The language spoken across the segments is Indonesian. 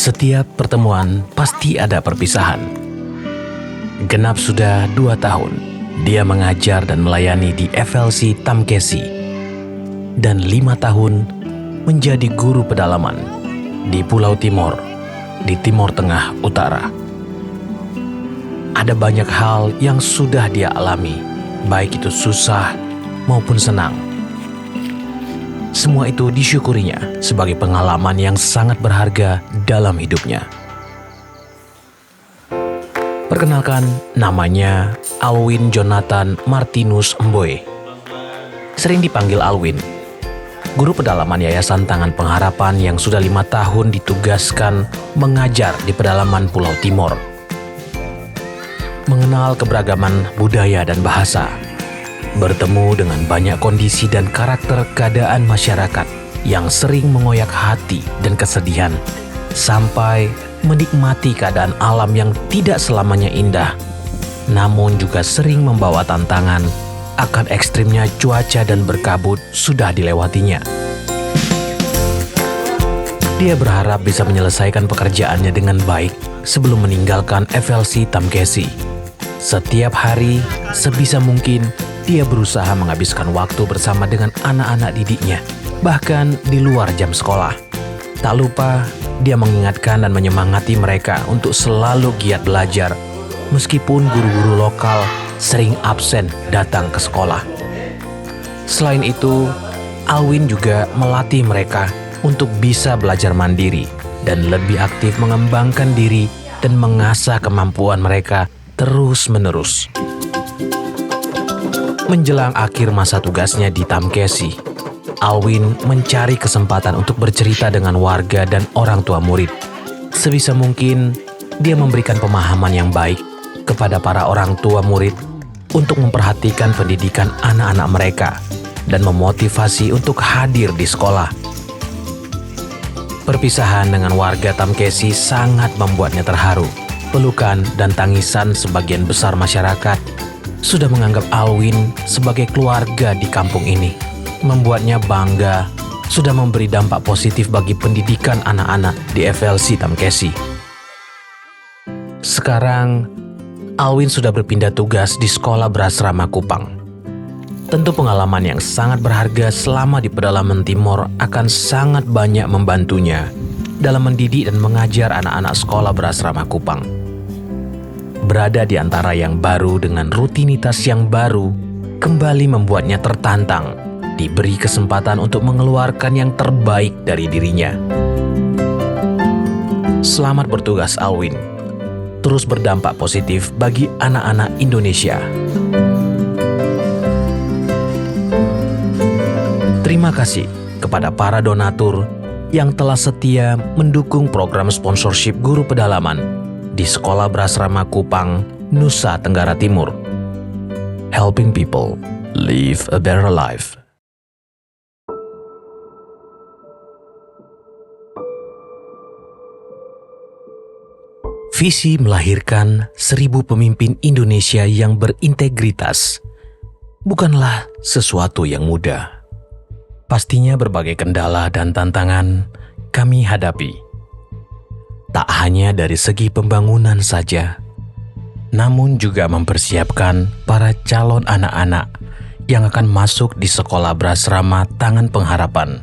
Setiap pertemuan pasti ada perpisahan. Genap sudah 2 tahun, dia mengajar dan melayani di FLC Tamkesi. Dan 5 tahun menjadi guru pedalaman di Pulau Timor, di Timor Tengah Utara. Ada banyak hal yang sudah dia alami, baik itu susah maupun senang. Semua itu disyukurinya sebagai pengalaman yang sangat berharga dalam hidupnya. Perkenalkan, namanya Alwin Jonathan Martinus Mboe. Sering dipanggil Alwin, guru pedalaman Yayasan Tangan Pengharapan yang sudah 5 tahun ditugaskan mengajar di pedalaman Pulau Timor. Mengenal keberagaman budaya dan bahasa, bertemu dengan banyak kondisi dan karakter keadaan masyarakat yang sering mengoyak hati dan kesedihan, sampai menikmati keadaan alam yang tidak selamanya indah, namun juga sering membawa tantangan akan ekstrimnya cuaca dan berkabut sudah dilewatinya. Dia berharap bisa menyelesaikan pekerjaannya dengan baik sebelum meninggalkan FLC Tamkesi. Setiap hari, sebisa mungkin, dia berusaha menghabiskan waktu bersama dengan anak-anak didiknya, bahkan di luar jam sekolah. Tak lupa, dia mengingatkan dan menyemangati mereka untuk selalu giat belajar, meskipun guru-guru lokal sering absen datang ke sekolah. Selain itu, Alwin juga melatih mereka untuk bisa belajar mandiri dan lebih aktif mengembangkan diri dan mengasah kemampuan mereka terus-menerus. Menjelang akhir masa tugasnya di Tamkesi, Alwin mencari kesempatan untuk bercerita dengan warga dan orang tua murid. Sebisa mungkin, dia memberikan pemahaman yang baik kepada para orang tua murid untuk memperhatikan pendidikan anak-anak mereka dan memotivasi untuk hadir di sekolah. Perpisahan dengan warga Tamkesi sangat membuatnya terharu. Pelukan dan tangisan sebagian besar masyarakat sudah menganggap Alwin sebagai keluarga di kampung ini. Membuatnya bangga sudah memberi dampak positif bagi pendidikan anak-anak di FLC Tamkesi. Sekarang, Alwin sudah berpindah tugas di sekolah berasrama Kupang. Tentu pengalaman yang sangat berharga selama di pedalaman Timor akan sangat banyak membantunya dalam mendidik dan mengajar anak-anak sekolah berasrama Kupang. Berada di antara yang baru dengan rutinitas yang baru, kembali membuatnya tertantang, diberi kesempatan untuk mengeluarkan yang terbaik dari dirinya. Selamat bertugas Alwin, terus berdampak positif bagi anak-anak Indonesia. Terima kasih kepada para donatur yang telah setia mendukung program sponsorship guru pedalaman di Sekolah Berasrama Kupang, Nusa Tenggara Timur. Helping people live a better life. Visi melahirkan 1000 pemimpin Indonesia yang berintegritas bukanlah sesuatu yang mudah. Pastinya berbagai kendala dan tantangan kami hadapi. Tak hanya dari segi pembangunan saja, namun juga mempersiapkan para calon anak-anak yang akan masuk di sekolah berasrama Tangan Pengharapan.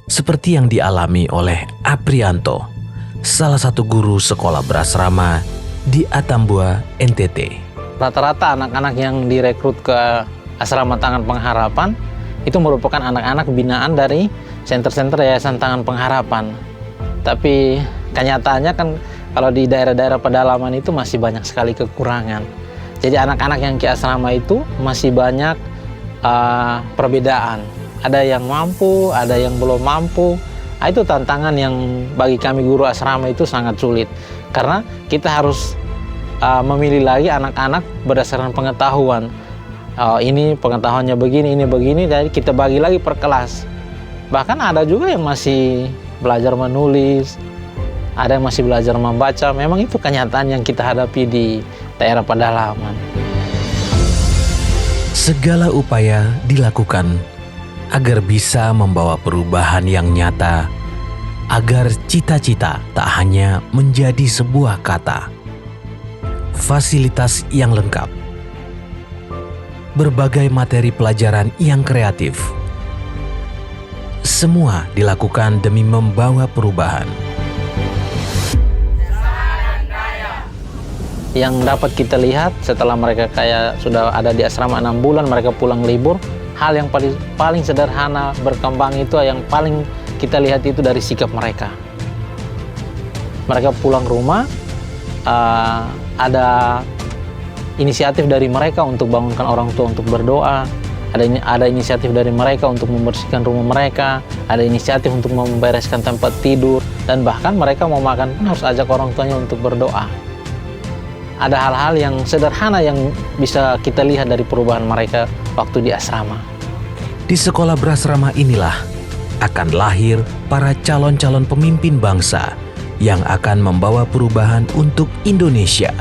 Seperti yang dialami oleh Aprianto, salah satu guru sekolah berasrama di Atambua, NTT. Rata-rata anak-anak yang direkrut ke asrama Tangan Pengharapan itu merupakan anak-anak binaan dari senter-senter Yayasan Tangan Pengharapan. Tapi kenyataannya kan kalau di daerah-daerah pedalaman itu masih banyak sekali kekurangan. Jadi anak-anak yang ke asrama itu masih banyak perbedaan. Ada yang mampu, ada yang belum mampu. Itu tantangan yang bagi kami guru asrama itu sangat sulit. Karena kita harus memilih lagi anak-anak berdasarkan pengetahuan. Ini pengetahuannya begini, ini begini, jadi kita bagi lagi per kelas. Bahkan ada juga yang masih belajar menulis, ada yang masih belajar membaca. Memang itu kenyataan yang kita hadapi di daerah pedalaman. Segala upaya dilakukan agar bisa membawa perubahan yang nyata agar cita-cita tak hanya menjadi sebuah kata. Fasilitas yang lengkap, berbagai materi pelajaran yang kreatif, semua dilakukan demi membawa perubahan. Yang dapat kita lihat setelah mereka kayak sudah ada di asrama 6 bulan, mereka pulang libur, hal yang paling sederhana berkembang itu yang paling kita lihat itu dari sikap mereka. Mereka pulang rumah, ada inisiatif dari mereka untuk bangunkan orang tua untuk berdoa, ada inisiatif dari mereka untuk membersihkan rumah mereka, ada inisiatif untuk membereskan tempat tidur, dan bahkan mereka mau makan pun harus ajak orang tuanya untuk berdoa. Ada hal-hal yang sederhana yang bisa kita lihat dari perubahan mereka waktu di asrama. Di sekolah berasrama inilah akan lahir para calon-calon pemimpin bangsa yang akan membawa perubahan untuk Indonesia,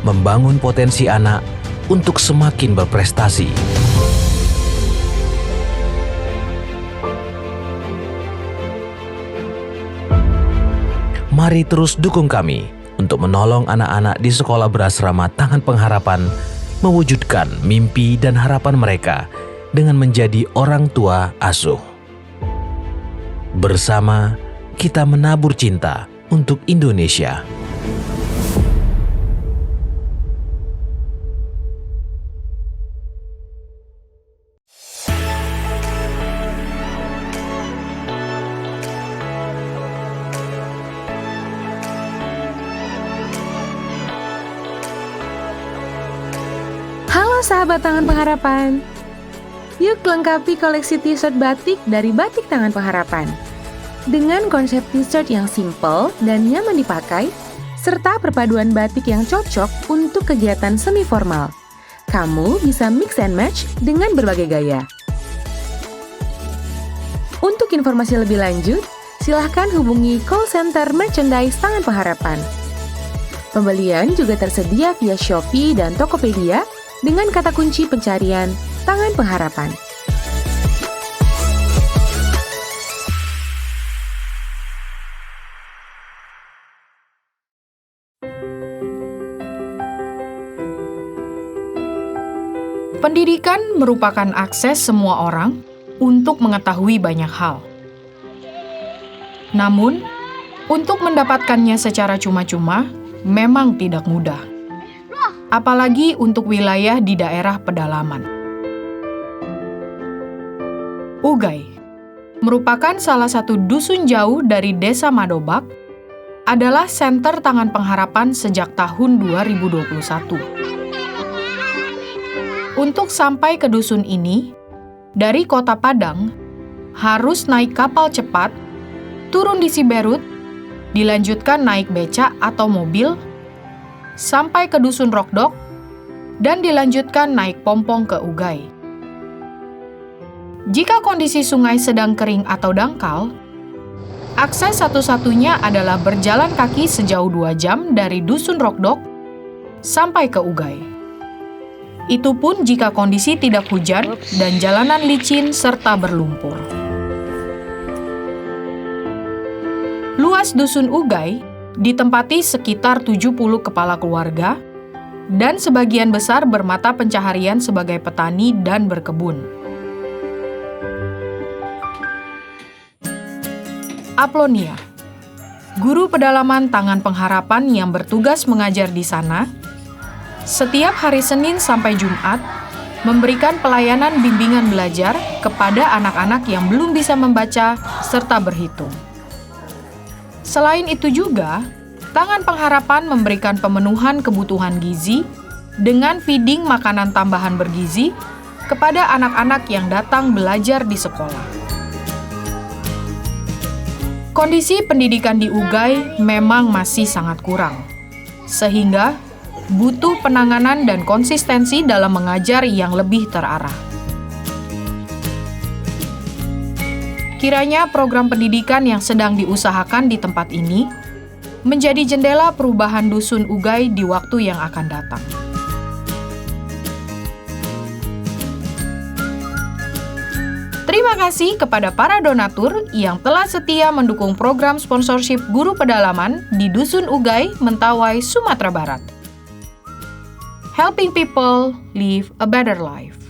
membangun potensi anak untuk semakin berprestasi. Mari terus dukung kami untuk menolong anak-anak di sekolah berasrama Tangan Pengharapan mewujudkan mimpi dan harapan mereka dengan menjadi orang tua asuh. Bersama kita menabur cinta untuk Indonesia. Halo sahabat Tangan Pengharapan. Yuk lengkapi koleksi t-shirt batik dari Batik Tangan Pengharapan. Dengan konsep t-shirt yang simple dan nyaman dipakai, serta perpaduan batik yang cocok untuk kegiatan semi formal. Kamu bisa mix and match dengan berbagai gaya. Untuk informasi lebih lanjut, silahkan hubungi call center merchandise Tangan Pengharapan. Pembelian juga tersedia via Shopee dan Tokopedia dengan kata kunci pencarian Tangan Pengharapan. Pendidikan merupakan akses semua orang untuk mengetahui banyak hal. Namun, untuk mendapatkannya secara cuma-cuma memang tidak mudah. Apalagi untuk wilayah di daerah pedalaman. Ugai merupakan salah satu dusun jauh dari Desa Madobak, adalah senter Tangan Pengharapan sejak tahun 2021. Untuk sampai ke dusun ini, dari Kota Padang, harus naik kapal cepat, turun di Siberut, dilanjutkan naik becak atau mobil, sampai ke dusun Rokdok, dan dilanjutkan naik pompong ke Ugai. Jika kondisi sungai sedang kering atau dangkal, akses satu-satunya adalah berjalan kaki sejauh 2 jam dari dusun Rokdok sampai ke Ugai. Itu pun jika kondisi tidak hujan dan jalanan licin serta berlumpur. Luas dusun Ugai ditempati sekitar 70 kepala keluarga dan sebagian besar bermata pencaharian sebagai petani dan berkebun. Aplonia, guru pedalaman Tangan Pengharapan yang bertugas mengajar di sana, setiap hari Senin sampai Jumat, memberikan pelayanan bimbingan belajar kepada anak-anak yang belum bisa membaca serta berhitung. Selain itu juga, Tangan Pengharapan memberikan pemenuhan kebutuhan gizi dengan feeding makanan tambahan bergizi kepada anak-anak yang datang belajar di sekolah. Kondisi pendidikan di Ugai memang masih sangat kurang, sehingga butuh penanganan dan konsistensi dalam mengajar yang lebih terarah. Kiranya program pendidikan yang sedang diusahakan di tempat ini menjadi jendela perubahan dusun Ugai di waktu yang akan datang. Terima Terima kasih kepada para donatur yang telah setia mendukung program sponsorship guru pedalaman di Dusun Ugai, Mentawai, Sumatera Barat. Helping people live a better life.